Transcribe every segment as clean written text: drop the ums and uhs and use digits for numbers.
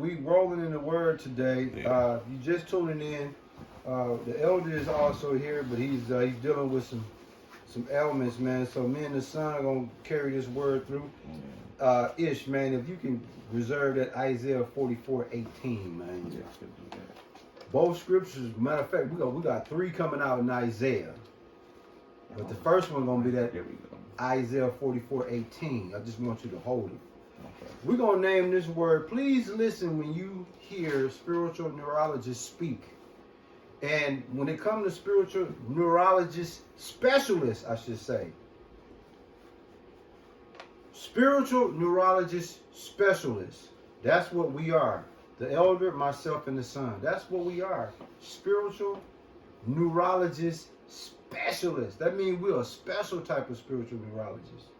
we rolling in the word today. Yeah. You just tuning in. The elder is also here, but he's dealing with some ailments, man. So me and the son are gonna carry this word through. Ish, man, if you can reserve that Isaiah 44:18, man. Yeah, I could do that. Both scriptures. Matter of fact, we got 3 coming out in Isaiah, but the first one gonna be that There we go. Isaiah 44:18. I just want you to hold it. Okay. We're going to name this word. Please listen when you hear spiritual neurologists speak. And when it comes to spiritual neurologist specialists, I should say. Spiritual neurologist specialists. That's what we are. The elder, myself, and the son. That's what we are. Spiritual neurologist specialists. That means we're a special type of spiritual neurologist.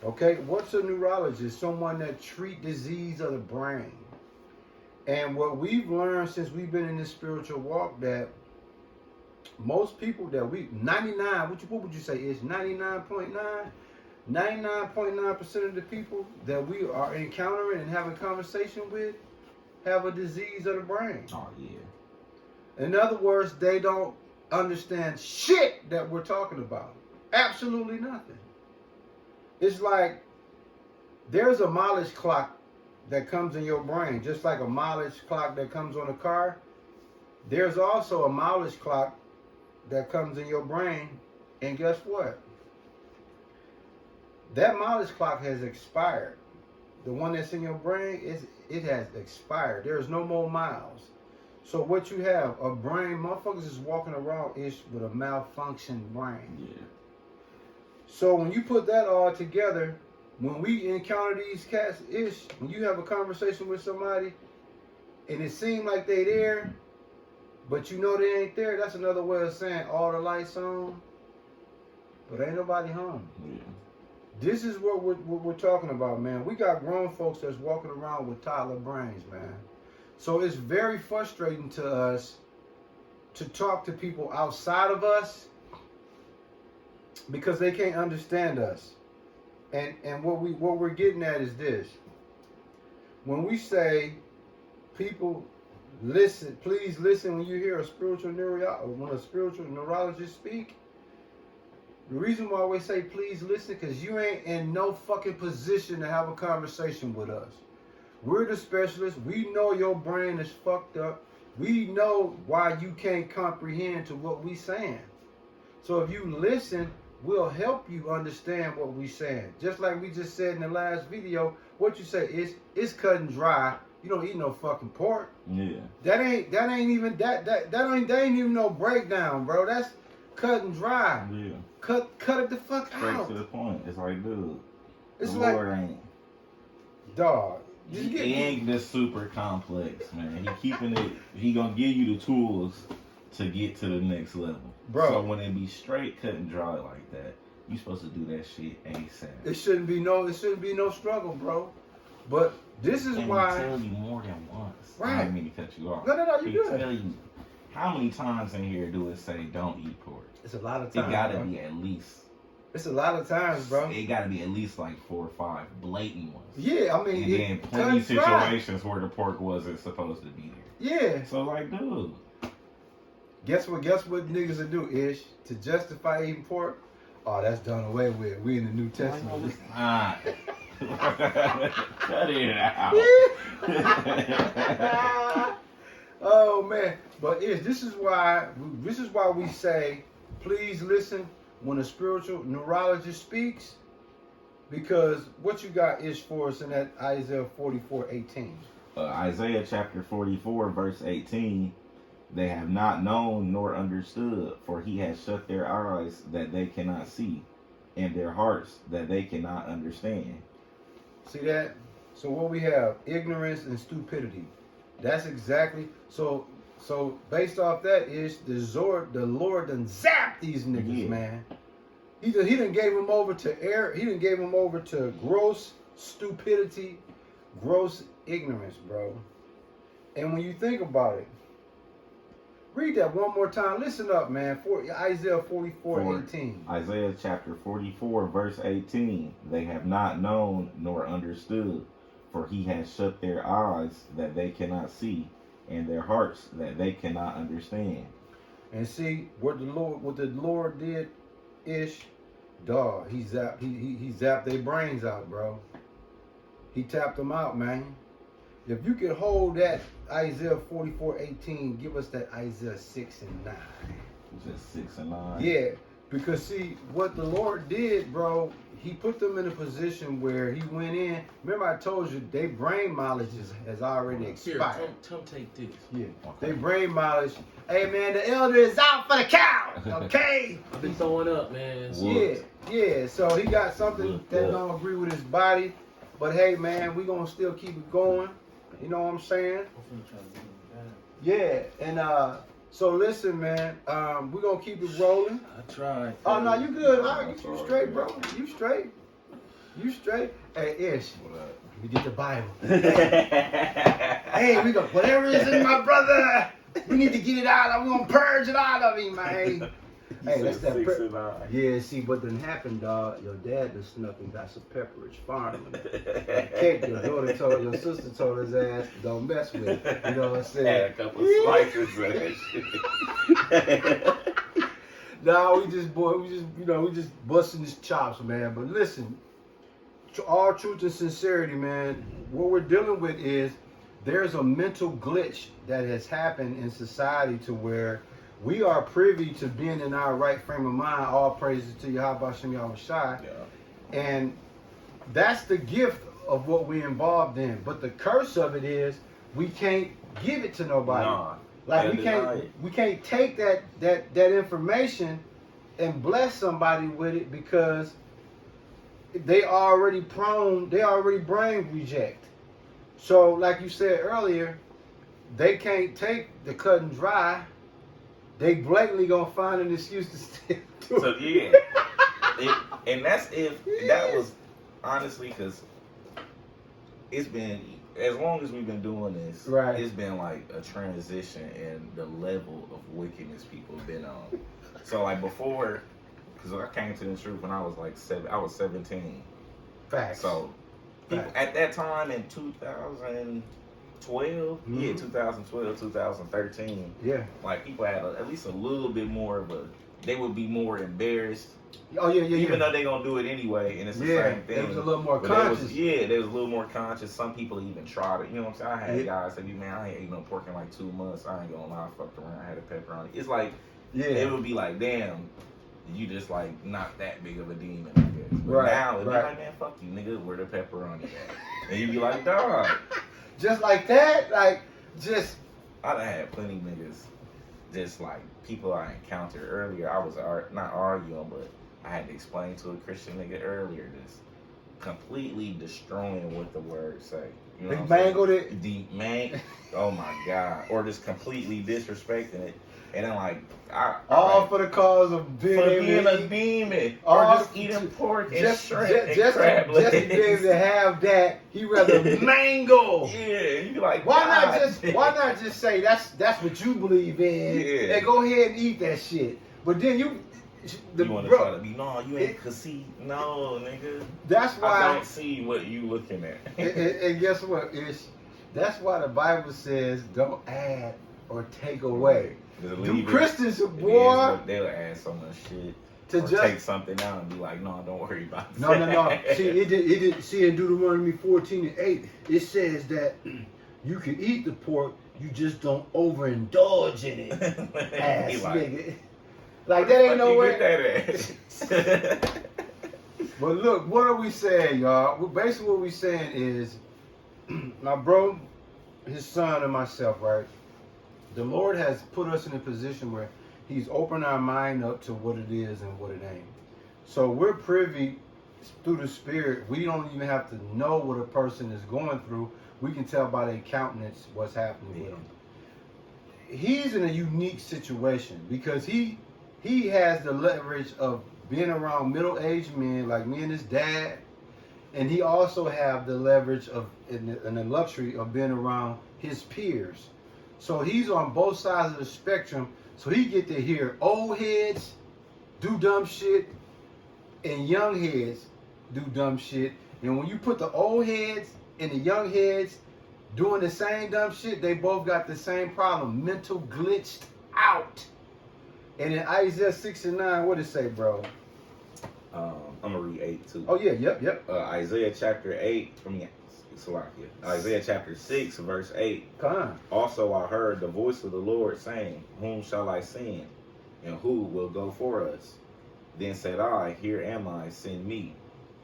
Okay, what's a neurologist? Someone that treats disease of the brain. And what we've learned since we've been in this spiritual walk, that most people that 99, what would you say is 99.9% of the people that we are encountering and having conversation with have a disease of the brain. Oh, yeah. In other words, they don't understand shit that we're talking about. Absolutely nothing. It's like there's a mileage clock that comes in your brain, just like a mileage clock that comes on a car. There's also a mileage clock that comes in your brain, and guess what? That mileage clock has expired. The one that's in your brain, it has expired. There's no more miles. So what you have, a brain, motherfuckers is walking around with a malfunctioned brain. Yeah. So when you put that all together, when we encounter these cats, when you have a conversation with somebody and it seems like they there, but you know they ain't there, that's another way of saying all the lights on, but ain't nobody home. Yeah. This is what we're talking about, man. We got grown folks that's walking around with toddler brains, man. So it's very frustrating to us to talk to people outside of us because they can't understand us. And what we're getting at is this. When we say, people, listen, please listen when you hear a spiritual neurologist speak. The reason why we say please listen, because you ain't in no fucking position to have a conversation with us. We're the specialists. We know your brain is fucked up. We know why you can't comprehend to what we saying. So if you listen, we'll help you understand what we saying. Just like we just said in the last video, what you say is it's cut and dry. You don't eat no fucking pork. Yeah. That ain't even no breakdown, bro. That's cut and dry. Yeah. Cut it the fuck Straight out. to the point. It's like, dude, It's the like, Lord ain't. dog. He ain't this super complex, man. He gonna give you the tools to get to the next level. Bro. So when it be straight cut and dry like that, you supposed to do that shit ASAP. It shouldn't be no struggle, bro. But this is why. He tell you more than once. Right. I didn't mean to cut you off. No, you He good. tell you how many times in here do it say don't eat pork? It's a lot of times. It gotta bro. be at least. It's a lot of times, bro. It gotta be at least like 4 or 5 blatant ones. Yeah, I mean, And then plenty of situations where the pork wasn't supposed to be there. Yeah. So like, dude. Guess what niggas will do, Ish? To justify eating pork? Oh, that's done away with. We in the New Testament. It's not. Cut it out. Oh man. But Ish, this is why we say, please listen when a spiritual neurologist speaks, because what you got is for us in that Isaiah 44:18. Isaiah chapter 44 verse 18, they have not known nor understood, for he has shut their eyes that they cannot see, and their hearts that they cannot understand. See that? So what we have, ignorance and stupidity. That's exactly, so based off that is the Lord done zapped these niggas, man. He done gave them over to error. He done gave them over to gross stupidity, gross ignorance, bro. And when you think about it, read that one more time. Listen up, man. Isaiah 44:18. Isaiah chapter 44 verse 18. They have not known nor understood, for he has shut their eyes that they cannot see, and their hearts that they cannot understand. And see what the Lord did, ish, dog. He zapped their brains out, bro. He tapped them out, man. If you could hold that Isaiah 44:18, give us that Isaiah 6 and 9. Just 6 and 9. Yeah, because see what the Lord did, bro. He put them in a position where he went in. Remember, I told you their brain mileage has already expired. Here, Tim, take this. Yeah, Okay. their brain mileage. Hey man, the elder is out for the count. Okay. I be throwing up, man. Yeah. So he got something Looked that up. don't agree with his body, but hey man, we gonna still keep it going. You know what I'm saying? Yeah, and so listen, man, we're gonna keep it rolling. I tried. Oh no, you good? All right, you straight, bro. You straight. You straight. Hey, Ish, we get the Bible. Hey, we go. Whatever is in my brother, we need to get it out. I'm gonna purge it out of him, man. Hey, that's that. 6 and 9. Yeah, see what done happened, dog. Your dad done snuck and got some Pepperidge Farm. Cake, your sister told his ass, don't mess with it. You know what I'm saying? Had a couple of slices of that shit. No, we just busting his chops, man. But listen, to all truth and sincerity, man, what we're dealing with is there's a mental glitch that has happened in society to where we are privy to being in our right frame of mind. All praises to Yahweh Shem Yahweh Shai. Yeah. And that's the gift of what we're involved in. But the curse of it is we can't give it to nobody. Nah, Like they'll we can't take that information and bless somebody with it because they already brain reject. So like you said earlier, they can't take the cut and dry. They blatantly gonna find an excuse to stick to So it. yeah, and that's if that was honestly because it's been as long as we've been doing this, Right. It's been like a transition in the level of wickedness people have been on. So like before, because I came to the truth when I was like I was 17. Facts. So people, Facts. at that time in 2012, yeah, 2012, 2013. Yeah. Like people had at least a little bit more of a, they would be more embarrassed. Oh yeah. Even though they're gonna do it anyway, and it's the same thing. It was a little more But conscious. they was a little more conscious. Some people even tried it. You know what I'm saying? I had guys say, man, I ain't ate no pork in like 2 months. I ain't gonna lie, I fucked around. I had a pepperoni. It's like, it would be like, damn, you just like not that big of a demon, I guess. But now it'd be like, man, fuck you, nigga, where the pepperoni at? And you'd be like, dog. Just like that, like just. I done had plenty of niggas, just like people I encountered earlier. I was not arguing, but I had to explain to a Christian nigga earlier, just completely destroying what the words say. You know Big what I'm mangled saying? it. Deep man, oh my god, or just completely disrespecting it, and then like All for the cause of being for able being to a eat. demon, All or just eating pork and shrimp and crab just to be able to have that, he rather mangle. Yeah, you be like, Why God. not just say that's what you believe in, Yeah. and go ahead and eat that shit. But then you want to try to be, no, you ain't see, no, nigga. That's why I don't see what you looking at. and guess what? That's why the Bible says don't add or take away. Them Christians, boy, they'll add so much shit to or just take something out and be like, no, don't worry about it. No. See, it did. See, in Deuteronomy 14:8, it says that you can eat the pork, you just don't overindulge in it. Ass nigga. Like that ain't no way. But look, what are we saying, y'all? Basically, what we saying is, my bro, his son, and myself, right? The Lord has put us in a position where He's opened our mind up to what it is and what it ain't. So we're privy through the Spirit. We don't even have to know what a person is going through. We can tell by their countenance what's happening with them. He's in a unique situation because he has the leverage of being around middle-aged men like me and his dad, and he also have the leverage of and the luxury of being around his peers. So he's on both sides of the spectrum. So he get to hear old heads do dumb shit and young heads do dumb shit. And when you put the old heads and the young heads doing the same dumb shit, they both got the same problem. Mental glitched out. And in Isaiah 6:9, what it say, bro? I'm gonna read 8 too. Oh yeah, yep. Isaiah chapter 8. Isaiah chapter 6, verse 8. Come on. Also I heard the voice of the Lord saying, Whom shall I send? And who will go for us? Then said I, Here am I, send me.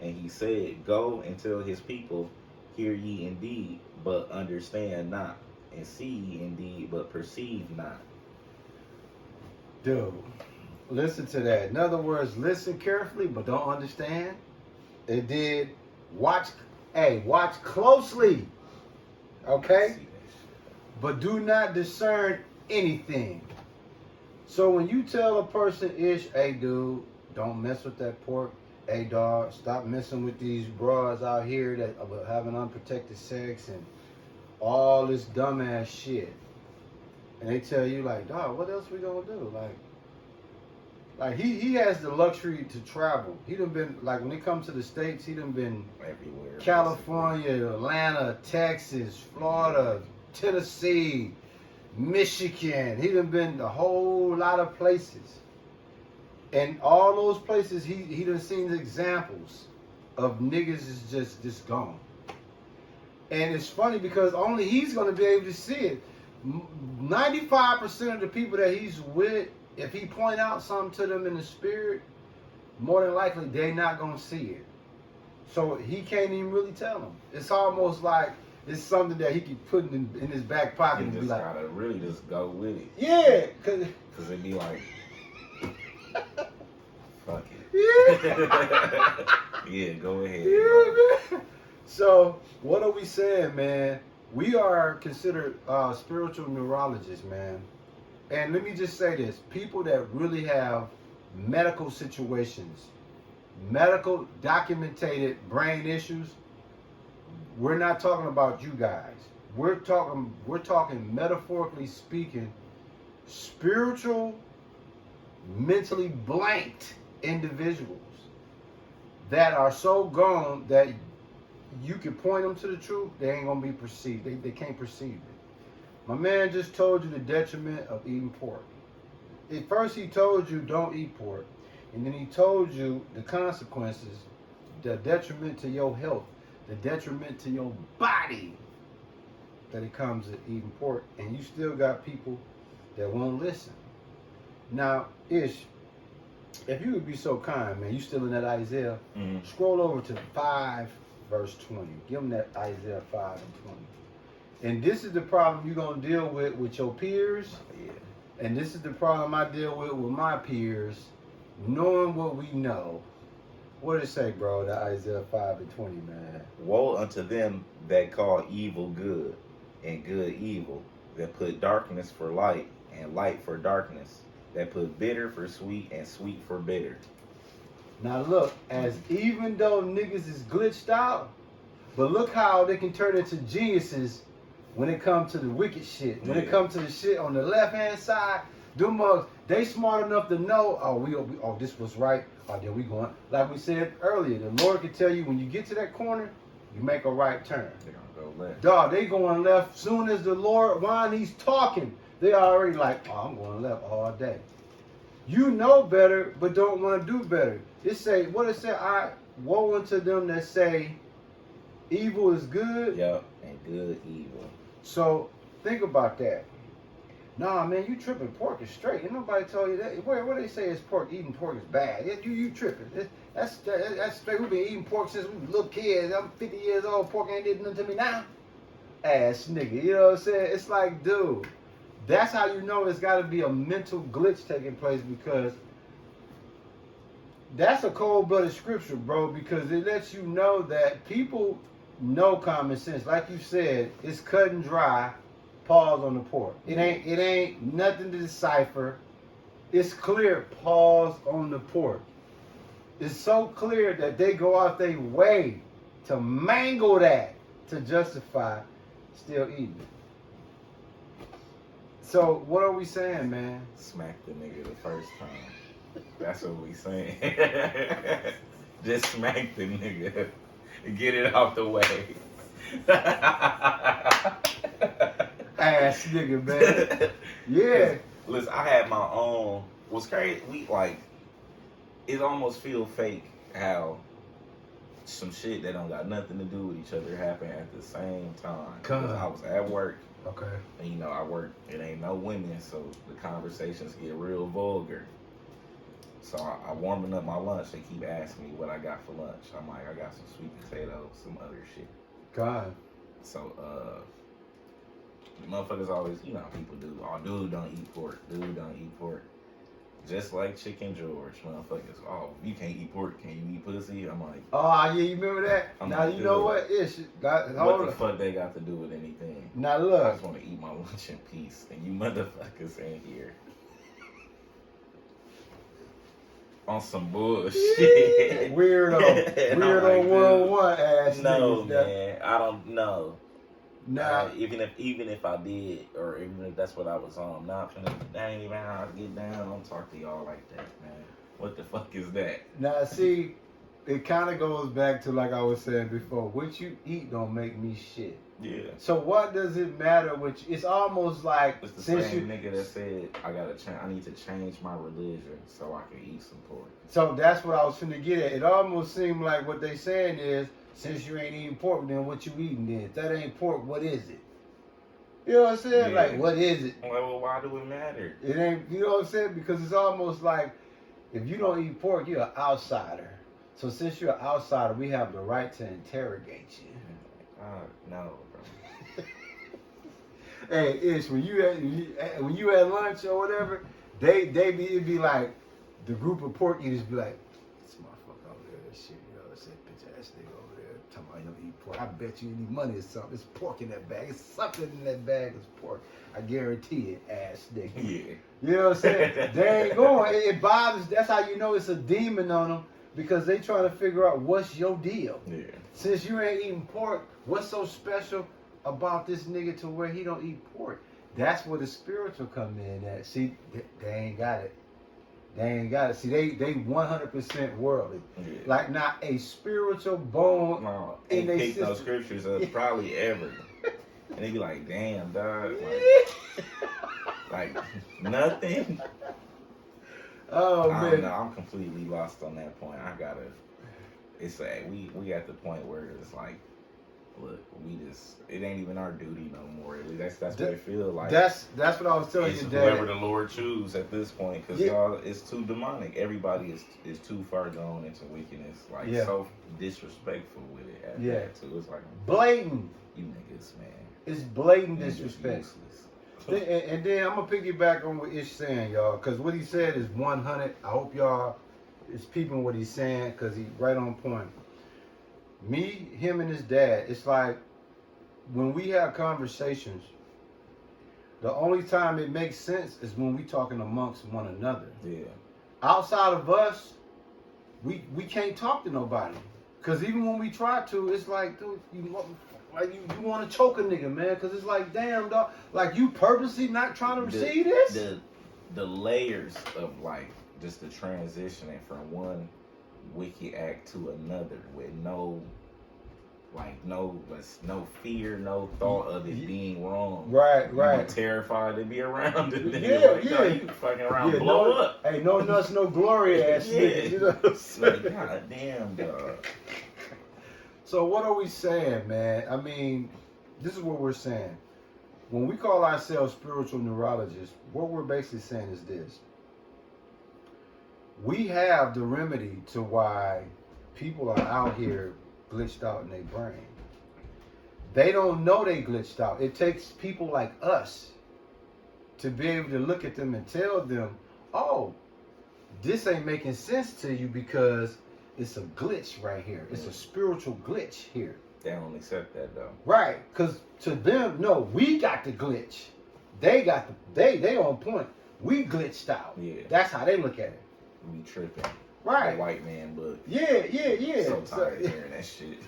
And he said, Go and tell his people, Hear ye indeed, but understand not, and see ye indeed, but perceive not. Dude, listen to that. In other words, listen carefully, but don't understand. It did. Watch closely. Okay? But do not discern anything. So when you tell a person, hey dude, don't mess with that pork. Hey dog, stop messing with these broads out here that are having unprotected sex and all this dumbass shit. And they tell you like, dog, what else we gonna do? Like he has the luxury to travel. He done been, like, when it comes to the States, he done been Everywhere. California, Atlanta, Texas, Florida, Tennessee, Michigan. He done been a whole lot of places. And all those places, he done seen examples of niggas is just gone. And it's funny because only he's going to be able to see it. 95% of the people that he's with, if he point out something to them in the spirit, more than likely they not going to see it. So he can't even really tell them. It's almost like it's something that he can put in his back pocket You and be just like, gotta really just go with it. yeah, Cause it'd be like, fuck it. yeah. Yeah, go ahead. Yeah, man. So what are we saying, man? We are considered spiritual neurologists, man. And let me just say this. People that really have medical situations, medical documented brain issues, we're not talking about you guys. We're talking metaphorically speaking, spiritual, mentally blanked individuals that are so gone that you can point them to the truth, they ain't gonna be perceived. They can't perceive it. My man just told you the detriment of eating pork. At first he told you don't eat pork, and then he told you the consequences, the detriment to your health, the detriment to your body that it comes to eating pork, and you still got people that won't listen. Now, Ish, if you would be so kind, man, you still in that Isaiah, scroll over to 5 verse 20. Give them that Isaiah 5 and 20. And this is the problem you're going to deal with your peers. Yeah. And this is the problem I deal with my peers, knowing what we know. What did it say, bro, that Isaiah 5 and 20, man? Woe unto them that call evil good and good evil, that put darkness for light and light for darkness, that put bitter for sweet and sweet for bitter. Now look, as even though niggas is glitched out, but look how they can turn into geniuses when it comes to the wicked shit. When it comes to the shit on the left hand side, them mugs, they smart enough to know, oh this was right, oh there we going. Like we said earlier, the Lord can tell you when you get to that corner, you make a right turn. They're gonna go left. Dog, they going left soon as the Lord, while he's talking, they already like, oh, I'm going left all day. You know better, but don't want to do better. It say, what it say? Woe unto them that say evil is good. Yep, and good evil. So think about that. Nah, man, you tripping. Pork is straight. Ain't nobody told you that. Where they say is pork? Eating pork is bad. You tripping. That's straight. We've been eating pork since we were little kids. I'm 50 years old. Pork ain't did nothing to me now. Ass nigga. You know what I'm saying? It's like, dude, that's how you know it's got to be a mental glitch taking place, because that's a cold-blooded scripture, bro, because it lets you know that people know common sense. Like you said, it's cut and dry. Pause on the pork. It ain't nothing to decipher. It's clear. Pause on the pork. It's so clear that they go out their way to mangle that to justify still eating it. So what are we saying, man? Smack the nigga the first time. That's what we saying. Just smack the nigga. Get it out the way. Ass nigga, man. Yeah. Listen, I had my own. What's crazy? We like. It almost feel fake how some shit that don't got nothing to do with each other happen at the same time. Because I was at work. Okay. And you know, I work. It ain't no women, so the conversations get real vulgar. So I warming up my lunch. They keep asking me what I got for lunch. I'm like, I got some sweet potatoes, some other shit. God. So the motherfuckers always, you know, how people do. Oh, dude don't eat pork. Dude don't eat pork. Just like Chicken George, motherfuckers. Oh, you can't eat pork. Can you eat pussy? I'm like, Oh yeah, you remember that? I'm Now like, you know dude, what? It's got what the fuck they got to do with anything? Now I look. just want to eat my lunch in peace, and you motherfuckers ain't here on some bullshit. Weirdo. And I'm Weirdo like, 101 ass no, niggas. man, I don't know. Nah. Even if I did, or even if that's what I was on, that ain't even how I get down. Don't talk to y'all like that, man. What the fuck is that? Now see, it kind of goes back to like I was saying before. What you eat don't make me shit. Yeah. So what does it matter? Which it's almost like It's the since same you. nigga that said I need to change my religion so I can eat some pork. So that's what I was finna get at. It almost seemed like what they saying is, since you ain't eating pork, then what you eating then? If that ain't pork, what is it? You know what I'm saying? Yeah. Like, what is it? I'm like, well, why do it matter? It ain't, you know what I'm saying? Because it's almost like, if you don't eat pork, you're an outsider. So since you're an outsider, we have the right to interrogate you. No, bro. Hey, Ish, when you at lunch or whatever, it'd be like, the group of pork eaters be like, this motherfucker over there, that shit, you know, that bitch ass nigga over there talking about you don't eat pork. I bet you any money or something. It's pork in that bag. It's something in that bag is pork. I guarantee it, ass nigga. Yeah. You know what I'm saying? They ain't going. It bothers. That's how you know it's a demon on them, because they trying to figure out what's your deal. Yeah. Since you ain't eating pork, what's so special about this nigga to where he don't eat pork? That's where the spiritual come in at. See, they ain't got it. They ain't got it. See, they 100% worldly. Yeah. Like not a spiritual bone. No, in they they pick those system. scriptures up probably ever. And they be like, damn, dog. Like nothing. Oh I man. don't know. I'm completely lost on that point. It's like we at the point where it's like, look, it ain't even our duty no more. That's what it feels like. That's what I was telling It's you, whoever Dad. the Lord choose at this point, because Yeah. y'all, it's too demonic. Everybody is too far gone into wickedness, like Yeah. so disrespectful with it. At Yeah. that too. It's like Blatant. you niggas, man. It's blatant You just disrespect. useless. And then I'm gonna piggyback on what Ish saying, y'all, because what he said is 100. I hope y'all is peeping what he's saying, because he's right on point. Me, him, and his dad. It's like when we have conversations, the only time it makes sense is when we talking amongst one another. Yeah. Outside of us, we can't talk to nobody. Cause even when we try to, it's like, dude, you want to choke a nigga, man. Cause it's like, damn, dog, like you purposely not trying to receive this. The layers of like just the transitioning from one wicked act to another with no fear, no thought of it being wrong. Right. You terrified to be around it. Yeah. You fucking around, Yeah, blow up. Hey, no nuts, no glory ass Yeah. niggas. You know what I'm saying? Like, god damn, dog. So what are we saying, man? I mean, this is what we're saying. When we call ourselves spiritual neurologists, what we're basically saying is this. We have the remedy to why people are out here glitched out in their brain. They don't know they glitched out. It takes people like us to be able to look at them and tell them, oh, this ain't making sense to you because it's a glitch right here. It's a spiritual glitch here. They don't accept that though. Right, because to them, no, we got the glitch. They on point. We glitched out. Yeah. That's how they look at it. We tripping. Right. The white man book. Yeah. So tired of hearing that shit.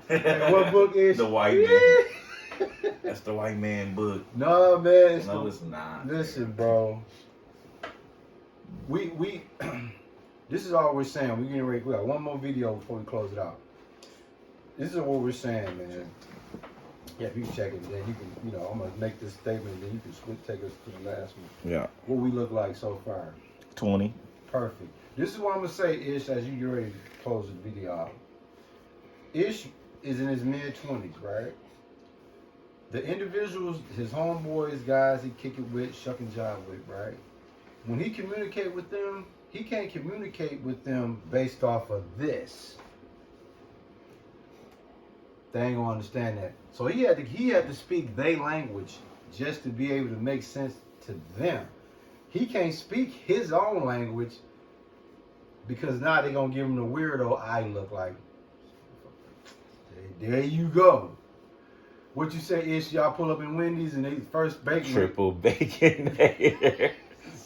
And what book is The white man. That's the white man book. No, man. No, it's not. Listen, bro. We this is all we're saying. We're getting ready. We got one more video before we close it out. This is what we're saying, man. Yeah, if you check it, then you can, you know, I'm gonna make this statement, then you can take us to the last one. Yeah. What we look like so far. 20. Perfect. This is what I'm gonna say, Ish, as you get ready to close the video out. Ish is in his mid-20s, right? The individuals, his homeboys, guys he kick it with, shuck and jive with, right? When he communicate with them, he can't communicate with them based off of this. They ain't gonna understand that. So he had to speak their language just to be able to make sense to them. He can't speak his own language because now they're gonna give him the weirdo eye look like. There you go. What you say is y'all pull up in Wendy's and they first bacon. Triple bacon.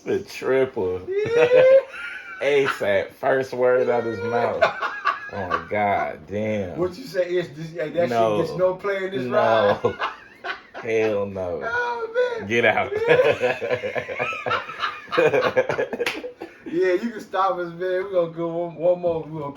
The triple. ASAP. First word out his mouth. Oh my God, damn. What you say is that No. shit gets no play in this No. ride? Hell no. Oh man. Get out. Yeah, you can stop us, man. We're gonna go one more. We're gonna